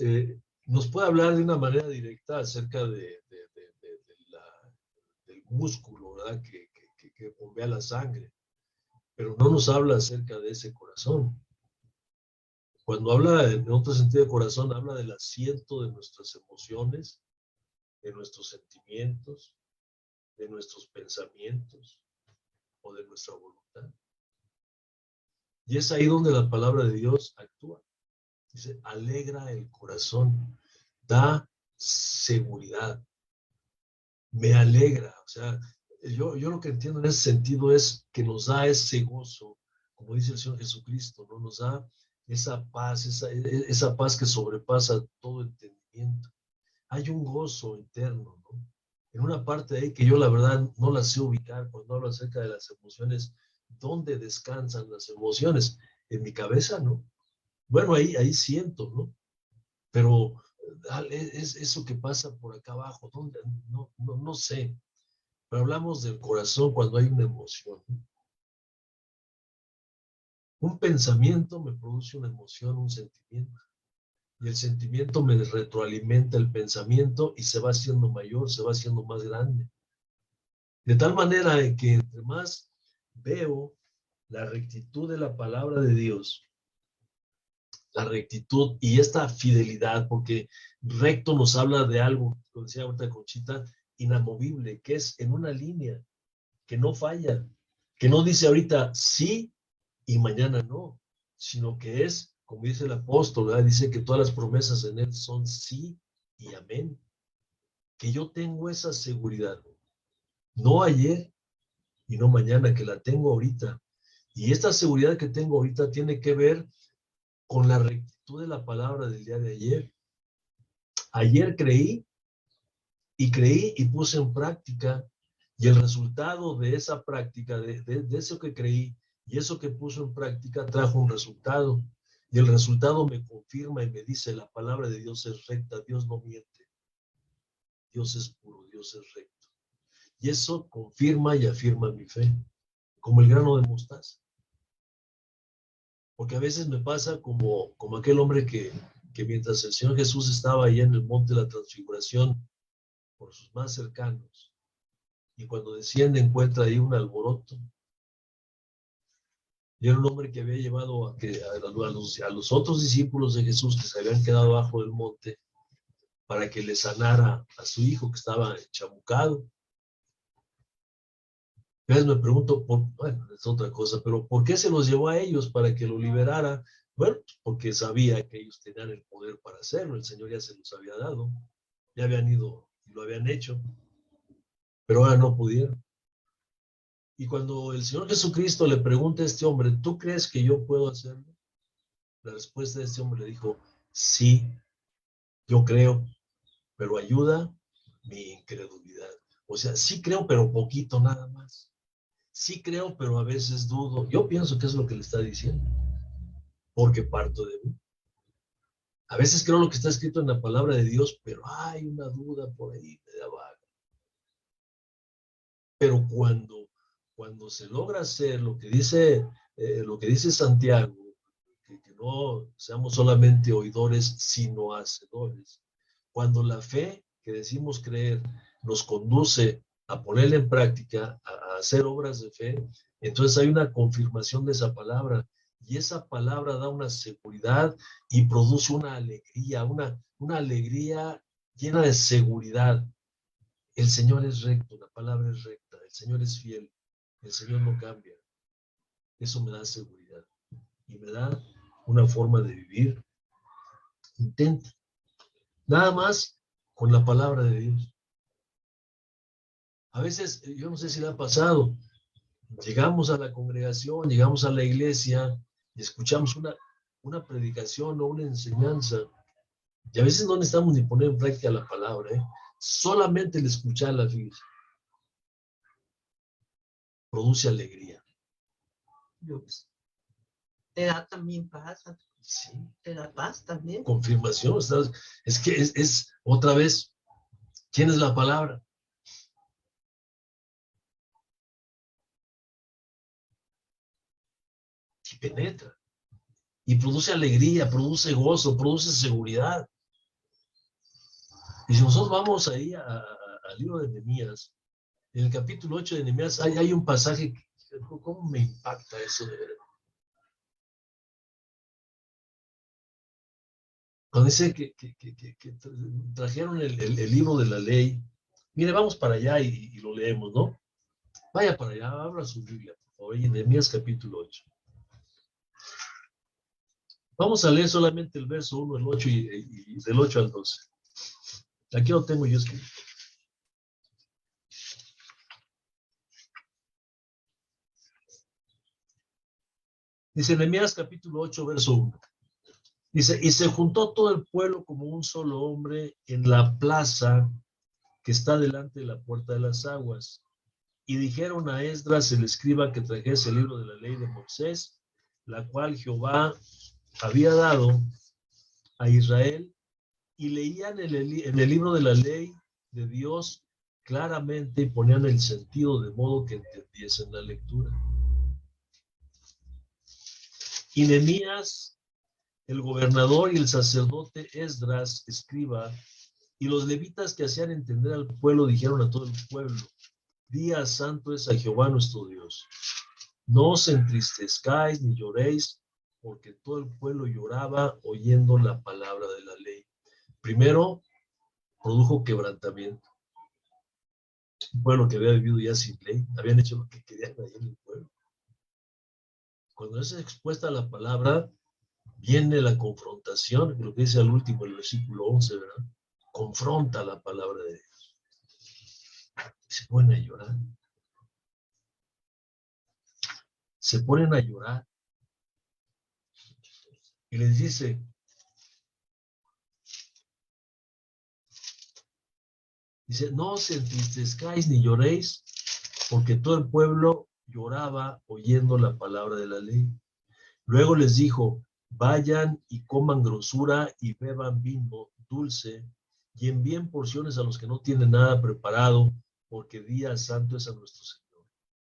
nos puede hablar de una manera directa acerca del músculo, ¿verdad? Que bombea la sangre, pero no nos habla acerca de ese corazón. Cuando habla en otro sentido de corazón, habla del asiento de nuestras emociones, de nuestros sentimientos, de nuestros pensamientos o de nuestra voluntad. Y es ahí donde la palabra de Dios actúa. Dice, alegra el corazón, da seguridad, me alegra. O sea, yo lo que entiendo en ese sentido es que nos da ese gozo, como dice el Señor Jesucristo, ¿no? Nos da esa paz, esa paz que sobrepasa todo entendimiento. Hay un gozo interno, ¿no? en una parte ahí que yo la verdad no la sé ubicar cuando hablo acerca de las emociones. ¿Dónde descansan las emociones? En mi cabeza, ¿no? Bueno, ahí siento, ¿no? Pero es eso que pasa por acá abajo, ¿dónde? No sé. Pero hablamos del corazón cuando hay una emoción. Un pensamiento me produce una emoción, un sentimiento. Y el sentimiento me retroalimenta el pensamiento y se va haciendo mayor, se va haciendo más grande. De tal manera que entre más veo la rectitud de la palabra de Dios, la rectitud y esta fidelidad, porque recto nos habla de algo, como decía ahorita Conchita, inamovible, que es en una línea, que no falla, que no dice ahorita sí y mañana no, sino que es, como dice el apóstol, ¿verdad? Dice que todas las promesas en él son sí y amén. Que yo tengo esa seguridad, no ayer y no mañana, que la tengo ahorita. Y esta seguridad que tengo ahorita tiene que ver con la rectitud de la palabra del día de ayer. Ayer creí y puse en práctica, y el resultado de esa práctica, de eso que creí y eso que puso en práctica, trajo un resultado. Y el resultado me confirma y me dice, la palabra de Dios es recta, Dios no miente, Dios es puro, Dios es recto. Y eso confirma y afirma mi fe, como el grano de mostaza. Porque a veces me pasa como aquel hombre que mientras el Señor Jesús estaba allá en el monte de la transfiguración, por sus más cercanos, y cuando desciende encuentra ahí un alboroto. Y era un hombre que había llevado a los otros discípulos de Jesús que se habían quedado abajo del monte para que le sanara a su hijo que estaba chamucado. A veces me pregunto, bueno, es otra cosa, pero ¿por qué se los llevó a ellos para que lo liberara? Bueno, porque sabía que ellos tenían el poder para hacerlo, el Señor ya se los había dado, ya habían ido y lo habían hecho, pero ahora no pudieron. Y cuando el Señor Jesucristo le pregunta a este hombre, ¿tú crees que yo puedo hacerlo? La respuesta de este hombre le dijo, sí, yo creo, pero ayuda mi incredulidad. O sea, sí creo, pero poquito nada más. Sí creo, pero a veces dudo. Yo pienso que es lo que le está diciendo, porque parto de mí. A veces creo lo que está escrito en la palabra de Dios, pero hay una duda por ahí, media vaga. Pero cuando se logra hacer lo que dice Santiago, que no seamos solamente oidores, sino hacedores. Cuando la fe que decimos creer nos conduce a ponerla en práctica, a hacer obras de fe, entonces hay una confirmación de esa palabra, y esa palabra da una seguridad y produce una alegría, una alegría llena de seguridad. El Señor es recto, la palabra es recta, el Señor es fiel, el Señor no cambia. Eso me da seguridad y me da una forma de vivir. Intenta. Nada más con la palabra de Dios. A veces, yo no sé si le ha pasado, llegamos a la congregación, llegamos a la iglesia y escuchamos una predicación o una enseñanza, y a veces no necesitamos ni poner en práctica la palabra, solamente el escucharla, fíjense, produce alegría. Te da también paz, Sí. te da paz también. Confirmación, es que es otra vez, ¿quién es la palabra? Y penetra. Y produce alegría, produce gozo, produce seguridad. Y si nosotros vamos ahí al libro de Nehemías, en el capítulo 8 de Nehemías hay un pasaje que, ¿cómo me impacta eso de verdad? Cuando dice que trajeron el libro de la ley, mire, vamos para allá y lo leemos, ¿no? Vaya para allá, abra su Biblia, por favor, en Nehemías capítulo 8. Vamos a leer solamente el verso 1, el 8 y del 8 al 12. Aquí lo tengo yo escrito. Dice Nehemías capítulo 8, verso 1. Dice, y se juntó todo el pueblo como un solo hombre en la plaza que está delante de la puerta de las aguas. Y dijeron a Esdras, el escriba, que trajese el libro de la ley de Moisés, la cual Jehová había dado a Israel, y leían en el libro de la ley de Dios claramente y ponían el sentido de modo que entendiesen la lectura. Y Nehemías, el gobernador, y el sacerdote Esdras, escriba, y los levitas que hacían entender al pueblo, dijeron a todo el pueblo: Día santo es a Jehová nuestro Dios. No os entristezcáis ni lloréis, porque todo el pueblo lloraba oyendo la palabra de la ley. Primero, produjo quebrantamiento. Un pueblo que había vivido ya sin ley, habían hecho lo que querían ahí en el pueblo. Cuando es expuesta la palabra, viene la confrontación, lo que dice al último, el versículo 11, ¿verdad? Confronta la palabra de Dios. Se ponen a llorar. Se ponen a llorar. Y les dice: no os entristezcáis ni lloréis, porque todo el pueblo lloraba oyendo la palabra de la ley. Luego les dijo: vayan y coman grosura y beban vino dulce, y envíen porciones a los que no tienen nada preparado, porque día santo es a nuestro Señor.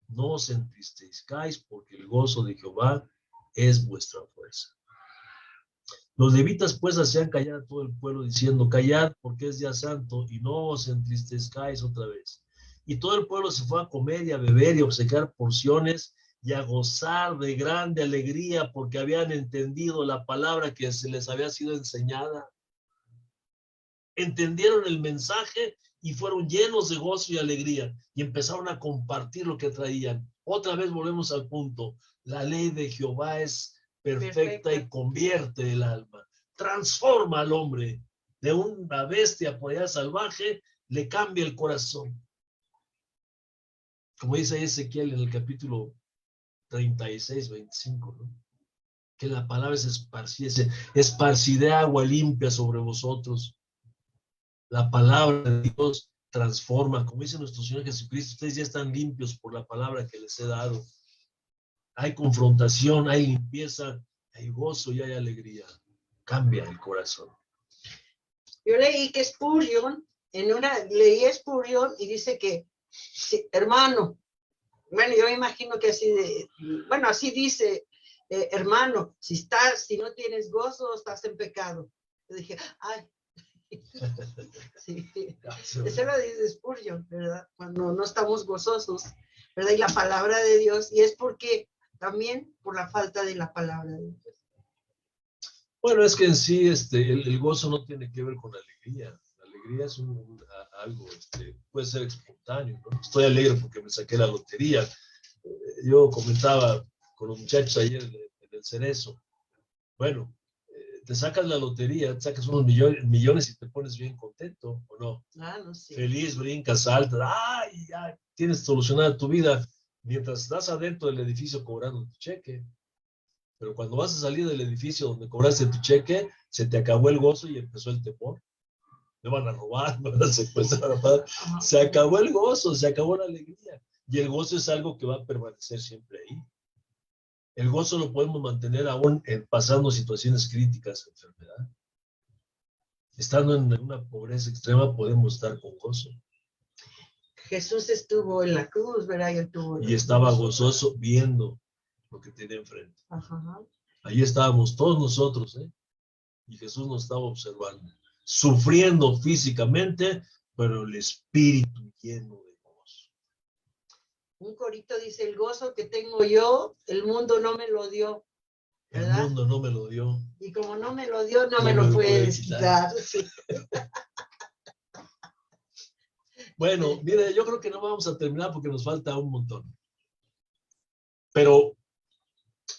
No os entristezcáis, porque el gozo de Jehová es vuestra fuerza. Los levitas pues hacían callar a todo el pueblo, diciendo: callad, porque es día santo, y no os entristezcáis otra vez. Y todo el pueblo se fue a comer y a beber y a obsequiar porciones y a gozar de grande alegría, porque habían entendido la palabra que se les había sido enseñada. Entendieron el mensaje y fueron llenos de gozo y alegría, y empezaron a compartir lo que traían. Otra vez volvemos al punto: la ley de Jehová es perfecta y convierte el alma, transforma al hombre. De una bestia por allá salvaje, le cambia el corazón. Como dice Ezequiel en el capítulo 36, 25, ¿no? Que la palabra se esparciese, esparciré agua limpia sobre vosotros. La palabra de Dios transforma, como dice nuestro Señor Jesucristo: ustedes ya están limpios por la palabra que les he dado. Hay confrontación, hay limpieza, hay gozo y hay alegría. Cambia el corazón. Yo leí que Spurgeon, leí Spurgeon y dice que, sí, hermano, bueno, yo me imagino que así dice, hermano, si no tienes gozo, estás en pecado. Yo dije, ay. Sí. Eso lo dice Spurgeon, ¿verdad? Cuando no estamos gozosos, ¿verdad? Y la palabra de Dios, y es porque también por la falta de la palabra de Dios. Bueno, es que en sí el gozo no tiene que ver con la alegría. La alegría es algo, puede ser espontáneo, ¿no? Estoy alegre porque me saqué la lotería. Yo comentaba con los muchachos ayer en el Cerezo. Bueno, te sacas la lotería, te sacas unos millones y te pones bien contento, ¿o no? No sé. Feliz, brincas, saltas, ¡ay! Ya tienes solucionada tu vida mientras estás adentro del edificio cobrando tu cheque. Pero cuando vas a salir del edificio donde cobraste tu cheque, se te acabó el gozo y empezó el temor. Me van a robar, me van a secuestrar. Se acabó el gozo, se acabó la alegría. Y el gozo es algo que va a permanecer siempre ahí. El gozo lo podemos mantener aún pasando situaciones críticas, enfermedad. Estando en una pobreza extrema, podemos estar con gozo. Jesús estuvo en la cruz, ¿verdad? Y estaba gozoso viendo lo que tenía enfrente. Ajá. Ahí estábamos todos nosotros, ¿eh? Y Jesús nos estaba observando, sufriendo físicamente, pero el espíritu lleno de gozo. Un corito dice: el gozo que tengo yo, el mundo no me lo dio, ¿verdad? El mundo no me lo dio. Y como no me lo dio, no me lo puedes quitar. Sí. Bueno, mire, yo creo que no vamos a terminar porque nos falta un montón. Pero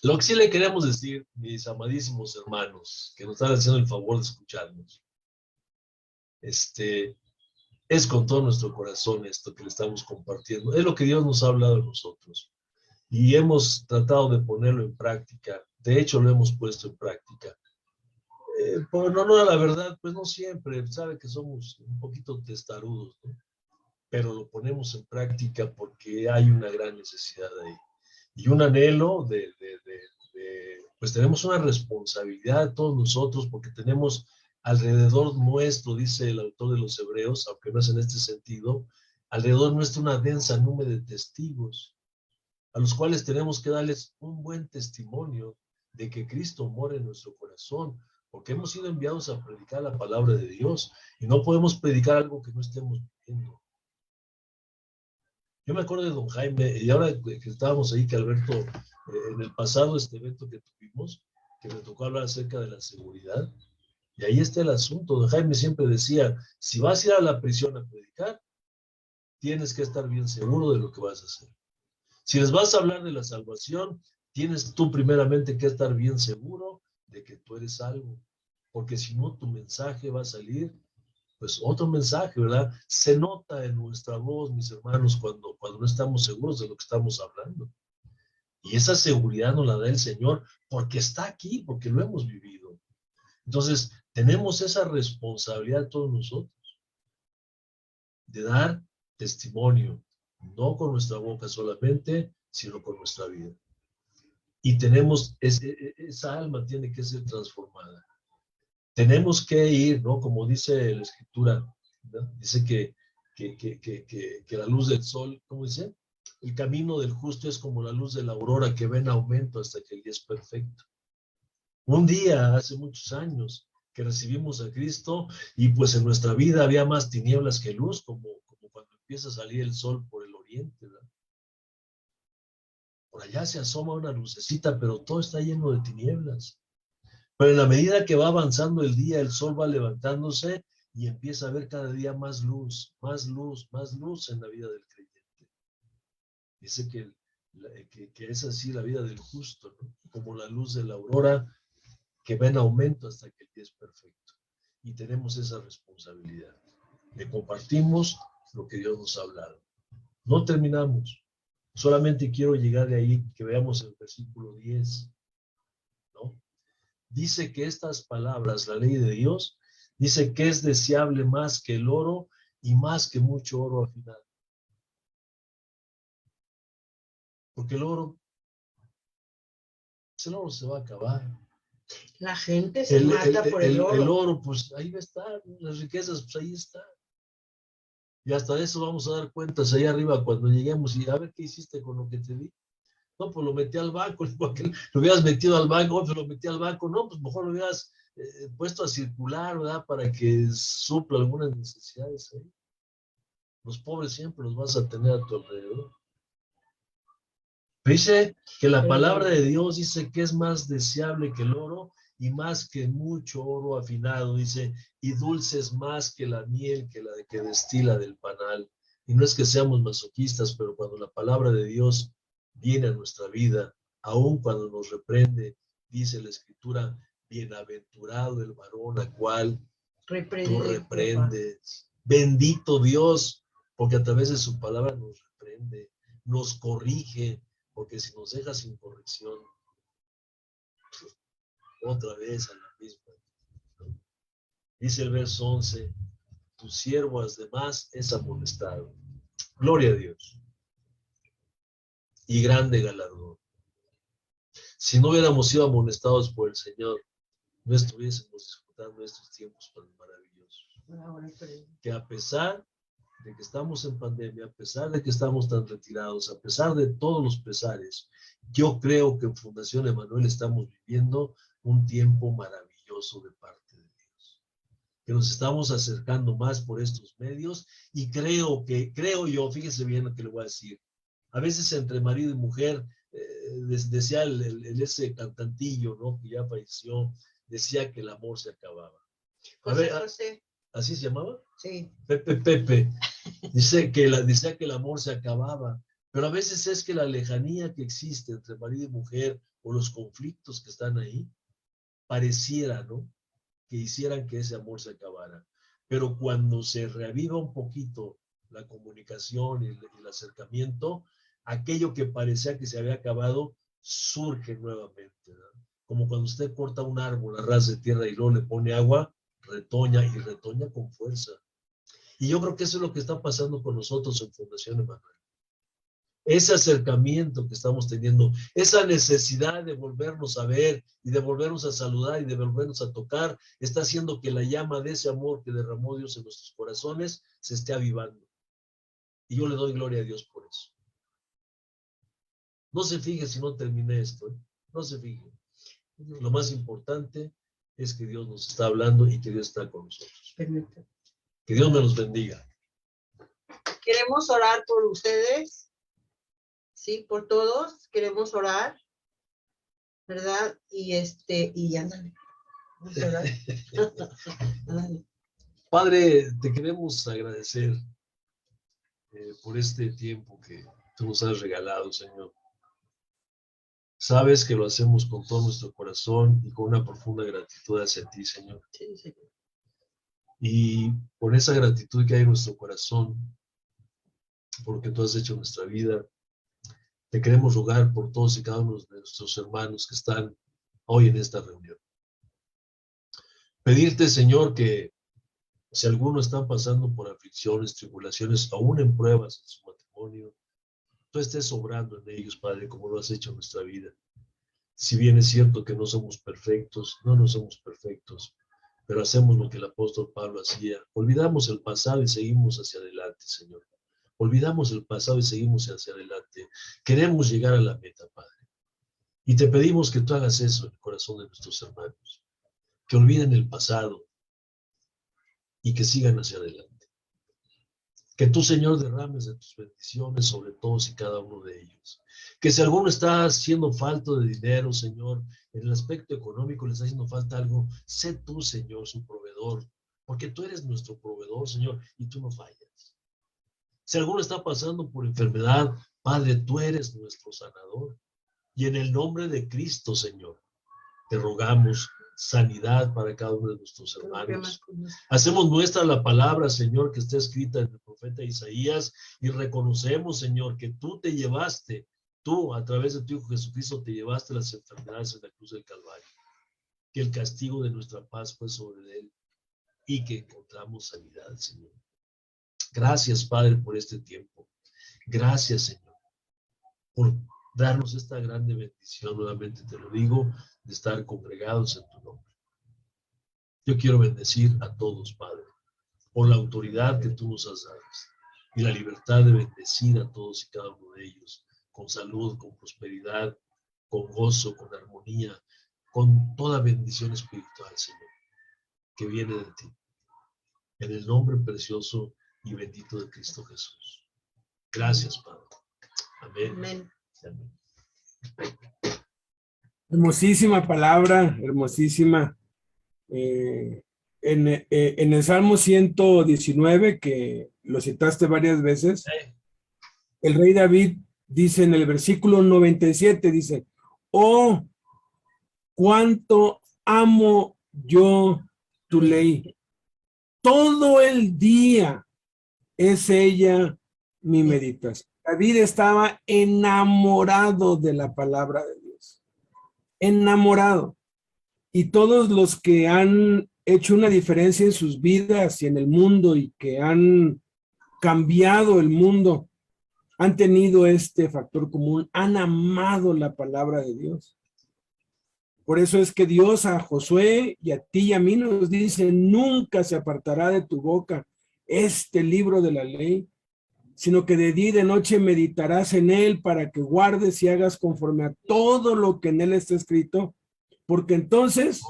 lo que sí le queremos decir, mis amadísimos hermanos, que nos están haciendo el favor de escucharnos, es con todo nuestro corazón esto que le estamos compartiendo. Es lo que Dios nos ha hablado a nosotros. Y hemos tratado de ponerlo en práctica. De hecho, lo hemos puesto en práctica. Por honor a la verdad, pues no siempre. Sabe que somos un poquito testarudos, ¿no? pero lo ponemos en práctica porque hay una gran necesidad ahí. Y un anhelo pues tenemos una responsabilidad todos nosotros porque tenemos alrededor nuestro, dice el autor de los Hebreos, aunque no es en este sentido, alrededor nuestro una densa nube de testigos, a los cuales tenemos que darles un buen testimonio de que Cristo mora en nuestro corazón, porque hemos sido enviados a predicar la palabra de Dios y no podemos predicar algo que no estemos viviendo. Yo me acuerdo de don Jaime, y ahora que estábamos ahí, que Alberto, en el pasado, este evento que tuvimos, que me tocó hablar acerca de la seguridad, y ahí está el asunto. Don Jaime siempre decía, si vas a ir a la prisión a predicar, tienes que estar bien seguro de lo que vas a hacer. Si les vas a hablar de la salvación, tienes tú primeramente que estar bien seguro de que tú eres salvo, porque si no, tu mensaje va a salir pues otro mensaje, ¿verdad? Se nota en nuestra voz, mis hermanos, cuando no estamos seguros de lo que estamos hablando. Y esa seguridad nos la da el Señor porque está aquí, porque lo hemos vivido. Entonces, tenemos esa responsabilidad todos nosotros de dar testimonio, no con nuestra boca solamente, sino con nuestra vida. Y tenemos, esa alma tiene que ser transformada. Tenemos que ir, ¿no? Como dice la Escritura, ¿no? Dice que la luz del sol, ¿cómo dice? El camino del justo es como la luz de la aurora que va en aumento hasta que el día es perfecto. Un día, hace muchos años, que recibimos a Cristo y pues en nuestra vida había más tinieblas que luz, como cuando empieza a salir el sol por el oriente, ¿verdad? Por allá se asoma una lucecita, pero todo está lleno de tinieblas. Pero en la medida que va avanzando el día, el sol va levantándose y empieza a haber cada día más luz, más luz, más luz en la vida del creyente. Dice que es así la vida del justo, ¿no? Como la luz de la aurora que va en aumento hasta que el día es perfecto. Y tenemos esa responsabilidad. Le compartimos lo que Dios nos ha hablado. No terminamos. Solamente quiero llegar de ahí, que veamos el versículo 10, ¿no? Dice que estas palabras, la ley de Dios, dice que es deseable más que el oro y más que mucho oro afinado. Porque el oro se va a acabar. La gente se mata por el oro. El oro, pues ahí va a estar. Las riquezas, pues ahí está. Y hasta de eso vamos a dar cuentas ahí arriba cuando lleguemos y a ver qué hiciste con lo que te di. No, pues lo metí al banco, porque lo hubieras metido al banco, pues lo metí al banco, no, pues mejor lo hubieras puesto a circular, ¿verdad? Para que supla algunas necesidades ahí. Los pobres siempre los vas a tener a tu alrededor. Dice que la palabra de Dios dice que es más deseable que el oro y más que mucho oro afinado, dice, y dulces más que la miel que la que destila del panal. Y no es que seamos masoquistas, pero cuando la palabra de Dios viene a nuestra vida, aun cuando nos reprende, dice la Escritura, bienaventurado el varón a cual tú reprendes. Bendito Dios, porque a través de su palabra nos reprende, nos corrige, porque si nos deja sin corrección, otra vez a la misma. Dice el verso 11, tu siervo además es amonestado. Gloria a Dios. Y grande galardón. Si no hubiéramos sido amonestados por el Señor, no estuviésemos disfrutando estos tiempos tan maravillosos. Que a pesar de que estamos en pandemia, a pesar de que estamos tan retirados, a pesar de todos los pesares, yo creo que en Fundación Emanuel estamos viviendo un tiempo maravilloso de parte de Dios. Que nos estamos acercando más por estos medios y creo yo, fíjese bien lo que le voy a decir, a veces entre marido y mujer, decía ese cantantillo, ¿no? Que ya falleció, decía que el amor se acababa. José. ¿Así se llamaba? Sí. Pepe. Decía que el amor se acababa, pero a veces es que la lejanía que existe entre marido y mujer o los conflictos que están ahí, pareciera, ¿no? Que hicieran que ese amor se acabara. Pero cuando se reaviva un poquito la comunicación y el acercamiento, aquello que parecía que se había acabado surge nuevamente, ¿no? Como cuando usted corta un árbol a ras de tierra y luego le pone agua, retoña y retoña con fuerza. Y yo creo que eso es lo que está pasando con nosotros en Fundación Emanuel. Ese acercamiento que estamos teniendo, esa necesidad de volvernos a ver y de volvernos a saludar y de volvernos a tocar, está haciendo que la llama de ese amor que derramó Dios en nuestros corazones se esté avivando. Y yo le doy gloria a Dios por eso. No se fije si no terminé esto, ¿eh? No se fije. Lo más importante es que Dios nos está hablando y que Dios está con nosotros. Que Dios me los bendiga. Queremos orar por ustedes, sí, por todos. Queremos orar, ¿verdad? Y ándale. Vamos a orar. Ándale. Padre, te queremos agradecer por este tiempo que tú nos has regalado, Señor. Sabes que lo hacemos con todo nuestro corazón y con una profunda gratitud hacia ti, Señor. Sí, Señor. Y por esa gratitud que hay en nuestro corazón, porque tú has hecho nuestra vida, te queremos rogar por todos y cada uno de nuestros hermanos que están hoy en esta reunión. Pedirte, Señor, que si algunos están pasando por aflicciones, tribulaciones, aún en pruebas en su matrimonio, tú estés obrando en ellos, Padre, como lo has hecho en nuestra vida. Si bien es cierto que no somos perfectos, no somos perfectos, pero hacemos lo que el apóstol Pablo hacía. Olvidamos el pasado y seguimos hacia adelante, Señor. Olvidamos el pasado y seguimos hacia adelante. Queremos llegar a la meta, Padre. Y te pedimos que tú hagas eso en el corazón de nuestros hermanos. Que olviden el pasado y que sigan hacia adelante. Que tú, Señor, derrames de tus bendiciones sobre todos y cada uno de ellos. Que si alguno está haciendo falta de dinero, Señor, en el aspecto económico le está haciendo falta algo, sé tú, Señor, su proveedor, porque tú eres nuestro proveedor, Señor, y tú no fallas. Si alguno está pasando por enfermedad, Padre, tú eres nuestro sanador. Y en el nombre de Cristo, Señor, te rogamos sanidad para cada uno de nuestros hermanos. Hacemos nuestra la palabra, Señor, que está escrita en el profeta Isaías y reconocemos, Señor, que tú te llevaste, tú a través de tu Hijo Jesucristo te llevaste las enfermedades en la cruz del Calvario, que el castigo de nuestra paz fue sobre él y que encontramos sanidad, Señor. Gracias, Padre, por este tiempo. Gracias, Señor, por darnos esta grande bendición, nuevamente te lo digo, de estar congregados en tu nombre. Yo quiero bendecir a todos, Padre, por la autoridad que tú nos has dado y la libertad de bendecir a todos y cada uno de ellos, con salud, con prosperidad, con gozo, con armonía, con toda bendición espiritual, Señor, que viene de ti. En el nombre precioso y bendito de Cristo Jesús. Gracias, Padre. Amén. Amén. Amén. Hermosísima palabra, hermosísima. En el Salmo 119, que lo citaste varias veces, el rey David dice en el versículo 97, dice, oh, cuánto amo yo tu ley. Todo el día es ella mi meditación. David estaba enamorado de la palabra de Dios. Enamorado. Y todos los que han hecho una diferencia en sus vidas y en el mundo y que han cambiado el mundo, han tenido este factor común, han amado la palabra de Dios. Por eso es que Dios a Josué y a ti y a mí nos dice, nunca se apartará de tu boca este libro de la ley, sino que de día y de noche meditarás en él para que guardes y hagas conforme a todo lo que en él está escrito, porque entonces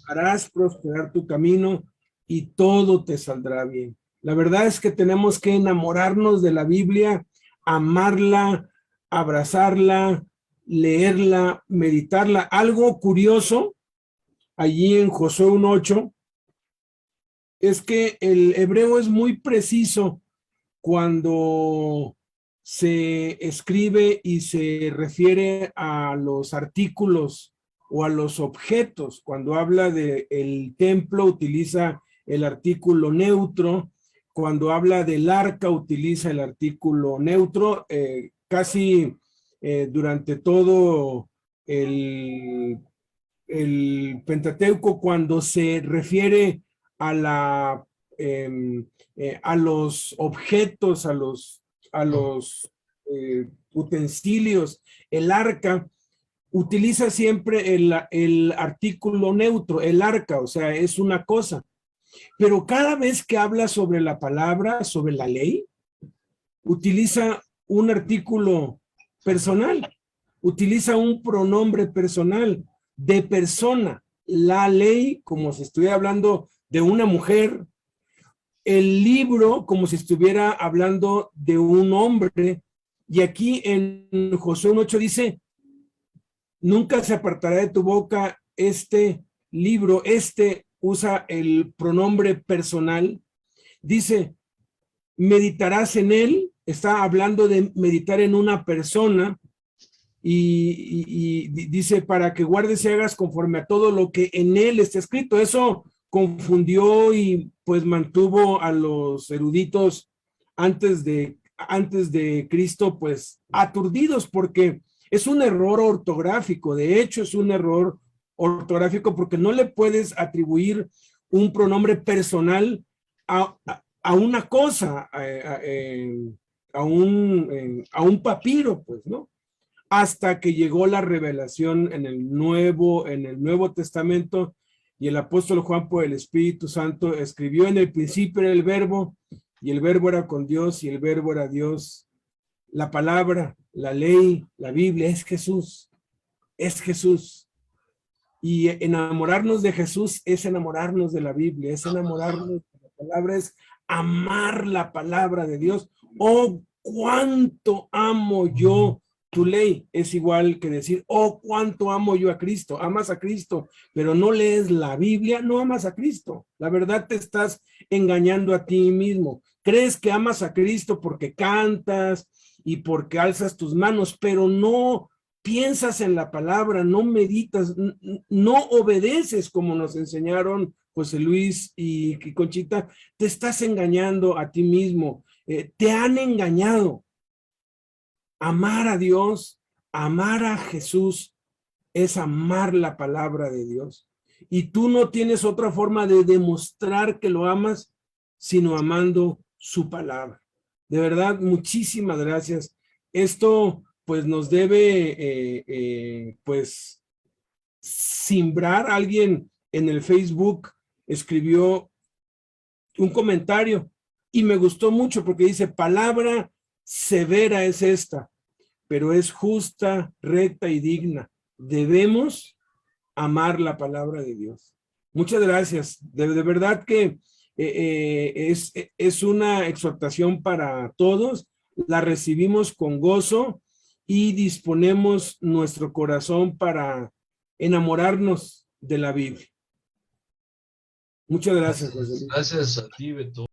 harás prosperar tu camino y todo te saldrá bien. La verdad es que tenemos que enamorarnos de la Biblia, amarla, abrazarla, leerla, meditarla. Algo curioso allí en Josué 1:8 es que el hebreo es muy preciso cuando se escribe y se refiere a los artículos o a los objetos. Cuando habla de el templo utiliza el artículo neutro, cuando habla del arca utiliza el artículo neutro, casi durante todo el Pentateuco, cuando se refiere a la a los objetos, a los utensilios, el arca, utiliza siempre el artículo neutro, el arca, o sea, es una cosa. Pero cada vez que habla sobre la palabra, sobre la ley, utiliza un artículo personal, utiliza un pronombre personal, de persona. La ley, como si estuviera hablando de una mujer, el libro, como si estuviera hablando de un hombre. Y aquí en Josué 1:8 dice, nunca se apartará de tu boca este libro, usa el pronombre personal, dice, meditarás en él, está hablando de meditar en una persona, y dice, para que guardes y hagas conforme a todo lo que en él está escrito. Eso confundió y pues mantuvo a los eruditos antes de Cristo pues aturdidos, porque es un error ortográfico. De hecho, es un error ortográfico porque no le puedes atribuir un pronombre personal a una cosa, a un papiro, pues, ¿no? Hasta que llegó la revelación en el Nuevo Testamento, y el apóstol Juan, por el Espíritu Santo, escribió: en el principio era el Verbo, y el Verbo era con Dios, y el Verbo era Dios. La palabra, la ley, la Biblia es Jesús, es Jesús. Y enamorarnos de Jesús es enamorarnos de la Biblia, es enamorarnos de la palabra, es amar la palabra de Dios. Oh, cuánto amo yo tu ley. Es igual que decir, oh, cuánto amo yo a Cristo. Amas a Cristo, pero no lees la Biblia, no amas a Cristo. La verdad, te estás engañando a ti mismo. Crees que amas a Cristo porque cantas y porque alzas tus manos, pero no piensas en la palabra, no meditas, no obedeces como nos enseñaron José Luis y Conchita. Te estás engañando a ti mismo. Te han engañado. Amar a Dios, amar a Jesús, es amar la palabra de Dios. Y tú no tienes otra forma de demostrar que lo amas, sino amando su palabra. De verdad, muchísimas gracias. Esto pues nos debe pues simbrar. Alguien en el Facebook escribió un comentario y me gustó mucho porque dice, palabra severa es esta, pero es justa, recta y digna. Debemos amar la palabra de Dios. Muchas gracias. De verdad que es una exhortación para todos. La recibimos con gozo y disponemos nuestro corazón para enamorarnos de la Biblia. Muchas gracias, José Luis. Gracias a ti, Beto.